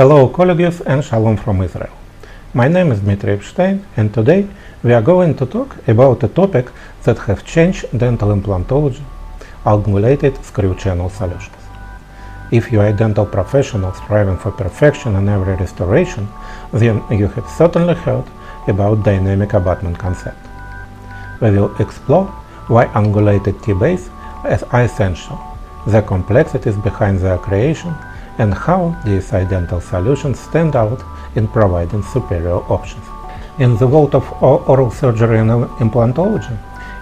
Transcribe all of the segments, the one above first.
Hello colleagues and shalom from Israel. My name is Dmitry and today we are going to talk about a topic that have changed dental implantology, angulated screw channel solutions. If you are a dental professional striving for perfection in every restoration, then you have certainly heard about dynamic abutment concept. We will explore why angulated T-base is essential, the complexities behind their creation, and how DSI Dental Solutions stand out in providing superior options. In the world of oral surgery and implantology,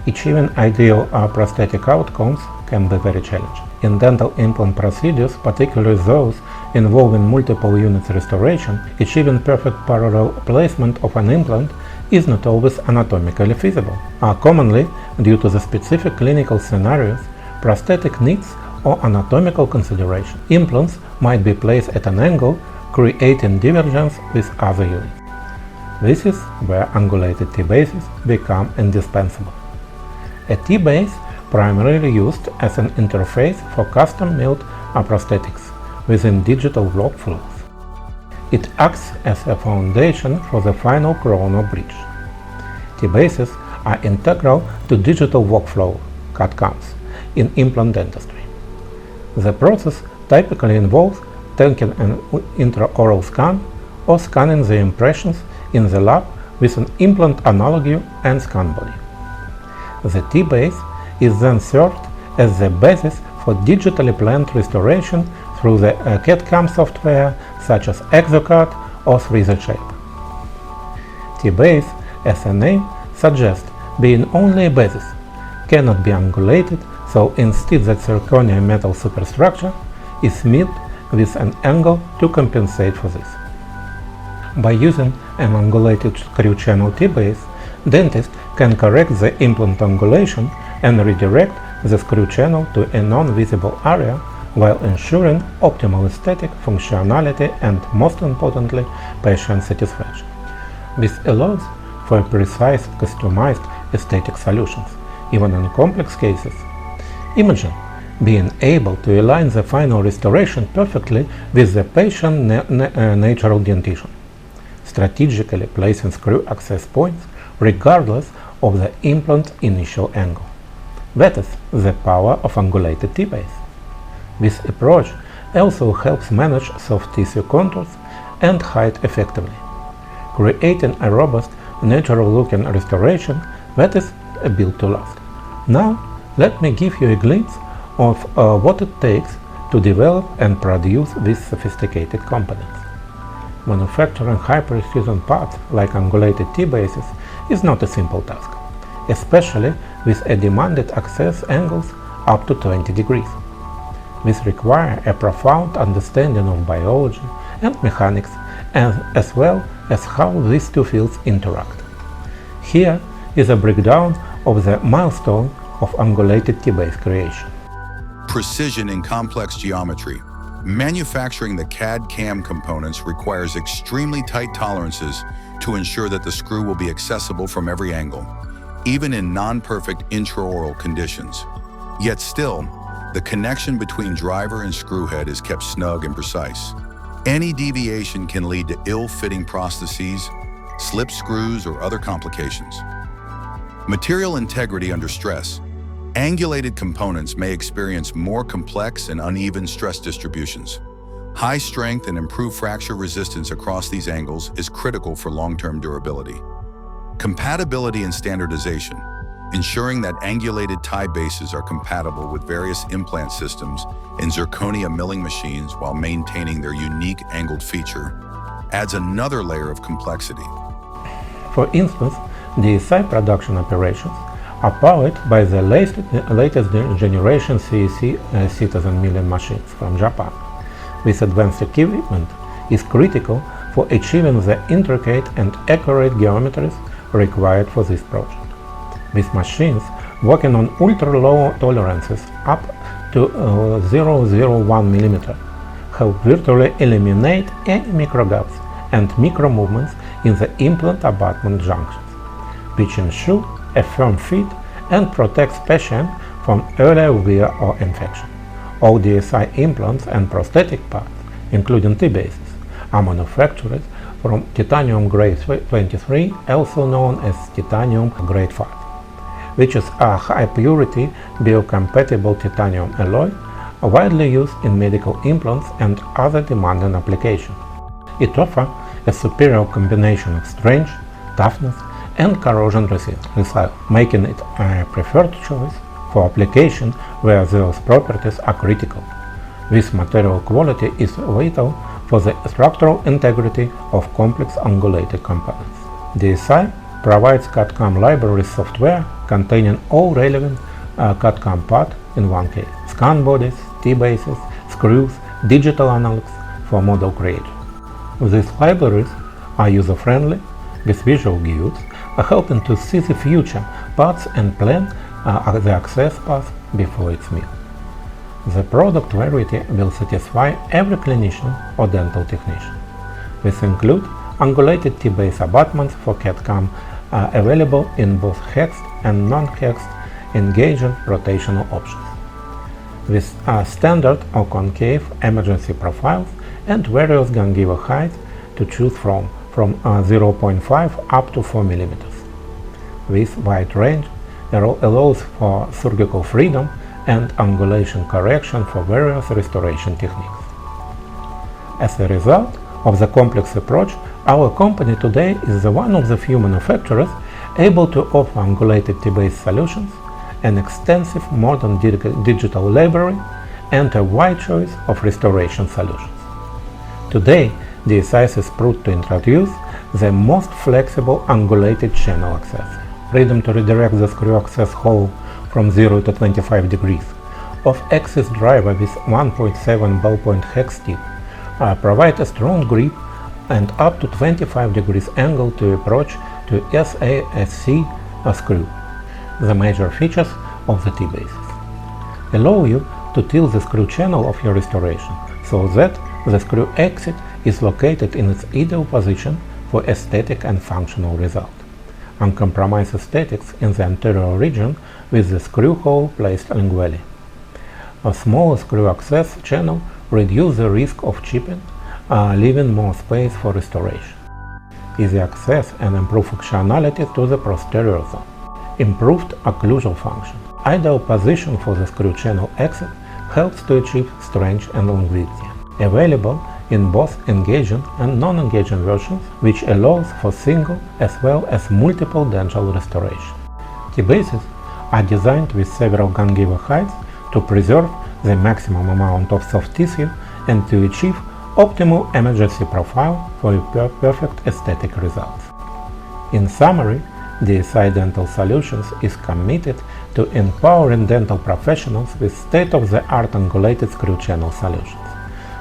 achieving ideal prosthetic outcomes can be very challenging. In dental implant procedures, particularly those involving multiple units restoration, achieving perfect parallel placement of an implant is not always anatomically feasible. Commonly, due to the specific clinical scenarios, prosthetic needs or anatomical consideration, implants might be placed at an angle, creating divergence with other units. This is where angulated T-bases become indispensable. A T-base primarily used as an interface for custom-made prosthetics within digital workflows. It acts as a foundation for the final crown or bridge. T-bases are integral to digital workflow CAD/CAMs in implant dentistry. The process typically involves taking an intraoral scan or scanning the impressions in the lab with an implant analog and scan body. The T-base is then served as the basis for digitally planned restoration through the CAD/CAM software such as ExoCAD or 3D Shape. T-base, as the name suggests, being only a basis, cannot be angulated, so instead the zirconia metal superstructure is made with an angle to compensate for this. By using an angulated screw channel T-base, dentists can correct the implant angulation and redirect the screw channel to a non-visible area while ensuring optimal aesthetic functionality and, most importantly, patient satisfaction. This allows for precise, customized aesthetic solutions, even in complex cases. Imagine being able to align the final restoration perfectly with the patient's natural dentition, strategically placing screw access points regardless of the implant's initial angle. That is the power of angulated T-base. This approach also helps manage soft tissue contours and height effectively, creating a robust, natural-looking restoration that is built to last. Now, let me give you a glimpse of what it takes to develop and produce these sophisticated components. Manufacturing high-precision parts like angulated T-bases is not a simple task, especially with a demanded access angles up to 20 degrees. This requires a profound understanding of biology and mechanics, as well as how these two fields interact. Here is a breakdown of the milestone of angulated T-base creation. Precision in complex geometry. Manufacturing the CAD/CAM components requires extremely tight tolerances to ensure that the screw will be accessible from every angle, even in non-perfect intraoral conditions. Yet still, the connection between driver and screw head is kept snug and precise. Any deviation can lead to ill-fitting prostheses, slip screws, or other complications. Material integrity under stress. Angulated components may experience more complex and uneven stress distributions. High strength and improved fracture resistance across these angles is critical for long-term durability. Compatibility and standardization. Ensuring that angulated T-bases are compatible with various implant systems and zirconia milling machines while maintaining their unique angled feature adds another layer of complexity. For instance, DSI production operations are powered by the latest generation CEC Citizen milling machines from Japan. This advanced equipment is critical for achieving the intricate and accurate geometries required for this project. These machines, working on ultra-low tolerances up to 0.01 mm, help virtually eliminate any micro gaps and micro movements in the implant abutment junctions, which ensure a firm fit and protects patient from early wear or infection. All DSI implants and prosthetic parts, including T-bases, are manufactured from titanium grade 23, also known as titanium grade 5, which is a high-purity biocompatible titanium alloy widely used in medical implants and other demanding applications. It offers a superior combination of strength, toughness, and corrosion resistance, making it a preferred choice for applications where those properties are critical. This material quality is vital for the structural integrity of complex angulated components. DSI provides CAD/CAM library software containing all relevant CAD/CAM parts in one case: scan bodies, T-bases, screws, digital analogs for model creation. These libraries are user-friendly with visual guides, helping to see the future parts and plan the access path before it's made. The product variety will satisfy every clinician or dental technician. This includes angulated T-base abutments for CAD/CAM available in both hexed and non-hexed engaging rotational options, with standard or concave emergency profiles and various gingiva heights to choose from 0.5 up to 4 mm. This wide range allows for surgical freedom and angulation correction for various restoration techniques. As a result of the complex approach, our company today is one of the few manufacturers able to offer angulated T-base solutions, an extensive modern digital library, and a wide choice of restoration solutions. Today, DSI is proud to introduce the most flexible angulated channel access, freedom to redirect the screw access hole from 0 to 25 degrees, of axis driver with 1.7 ballpoint hex tip, provide a strong grip and up to 25 degrees angle to approach to SASC screw, the major features of the T-bases. Allow you to tilt the screw channel of your restoration so that the screw exit is located in its ideal position for aesthetic and functional result. Uncompromised aesthetics in the anterior region with the screw hole placed lingually. A small screw access channel reduces the risk of chipping, leaving more space for restoration. Easy access and improved functionality to the posterior zone. Improved occlusal function. Ideal position for the screw channel exit helps to achieve strength and longevity. Available in both engaging and non-engaging versions, which allows for single as well as multiple dental restoration. T-bases are designed with several gingiva heights to preserve the maximum amount of soft tissue and to achieve optimal emergency profile for perfect aesthetic results. In summary, DSI Dental Solutions is committed to empowering dental professionals with state-of-the-art angulated screw channel solutions.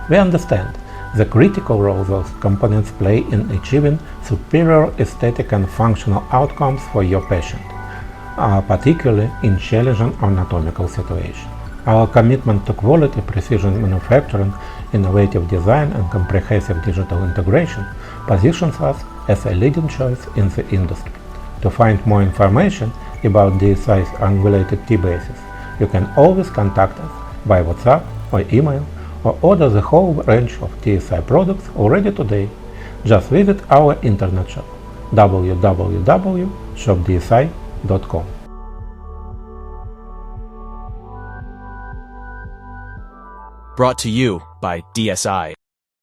We understand the critical role those components play in achieving superior aesthetic and functional outcomes for your patient, particularly in challenging anatomical situations. Our commitment to quality, precision manufacturing, innovative design, and comprehensive digital integration positions us as a leading choice in the industry. To find more information about DSI's angulated T-bases, you can always contact us by WhatsApp or email, or order the whole range of DSI products already today. Just visit our internet shop www.shopdsi.com. Brought to you by DSI.